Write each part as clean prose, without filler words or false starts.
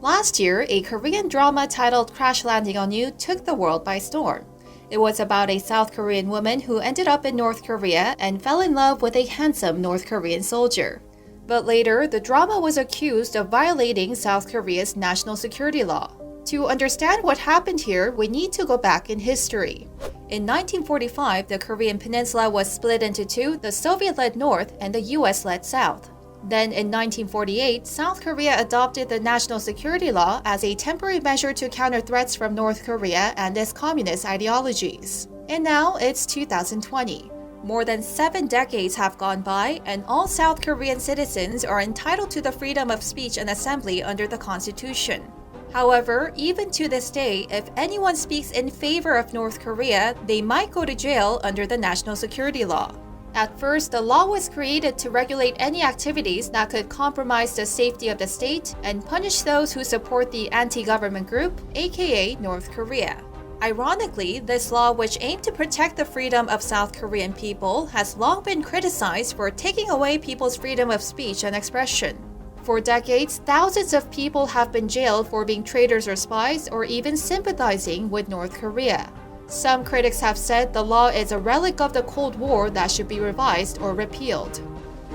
Last year, a Korean drama titled Crash Landing on You took the world by storm. It was about a South Korean woman who ended up in North Korea and fell in love with a handsome North Korean soldier. But later, the drama was accused of violating South Korea's national security law. To understand what happened here, we need to go back in history. In 1945, the Korean peninsula was split into two, the Soviet-led North and the US-led South. Then in 1948, South Korea adopted the national security law as a temporary measure to counter threats from North Korea and its communist ideologies. And now it's 2020. More than 7 decades have gone by, and all South Korean citizens are entitled to the freedom of speech and assembly under the Constitution. However, even to this day, if anyone speaks in favor of North Korea, they might go to jail under the national security law. At first, the law was created to regulate any activities that could compromise the safety of the state and punish those who support the anti-government group, aka North Korea. Ironically, this law, which aimed to protect the freedom of South Korean people, has long been criticized for taking away people's freedom of speech and expression. For decades, thousands of people have been jailed for being traitors or spies or even sympathizing with North Korea. Some critics have said the law is a relic of the Cold War that should be revised or repealed.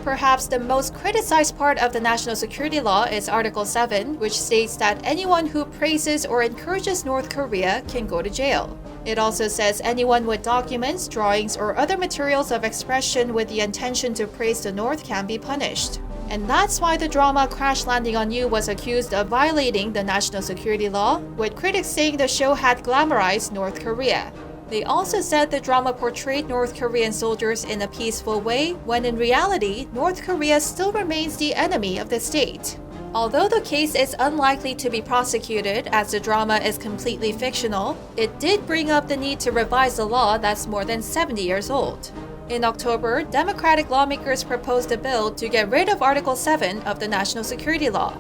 Perhaps the most criticized part of the national security law is Article 7, which states that anyone who praises or encourages North Korea can go to jail. It also says anyone with documents, drawings, or other materials of expression with the intention to praise the North can be punished. And that's why the drama Crash Landing on You was accused of violating the national security law, with critics saying the show had glamorized North Korea. They also said the drama portrayed North Korean soldiers in a peaceful way, when in reality, North Korea still remains the enemy of the state. Although the case is unlikely to be prosecuted as the drama is completely fictional, it did bring up the need to revise the law that's more than 70 years old. In October, Democratic lawmakers proposed a bill to get rid of Article 7 of the National Security Law.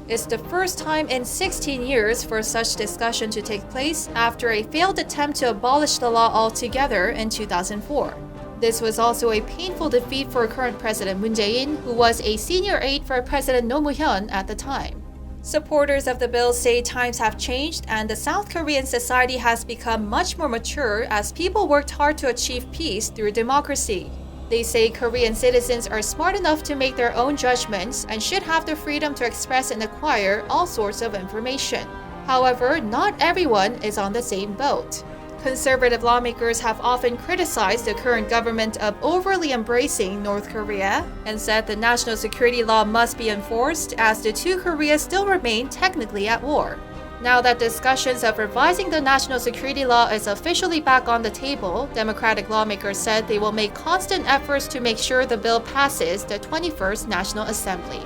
It's the first time in 16 years for such discussion to take place after a failed attempt to abolish the law altogether in 2004. This was also a painful defeat for current President Moon Jae-in, who was a senior aide for President Roh Moo-hyun at the time. Supporters of the bill say times have changed and the South Korean society has become much more mature as people worked hard to achieve peace through democracy. They say Korean citizens are smart enough to make their own judgments and should have the freedom to express and acquire all sorts of information. However, not everyone is on the same boat. Conservative lawmakers have often criticized the current government of overly embracing North Korea and said the national security law must be enforced as the two Koreas still remain technically at war. Now that discussions of revising the national security law is officially back on the table, Democratic lawmakers said they will make constant efforts to make sure the bill passes the 21st National Assembly.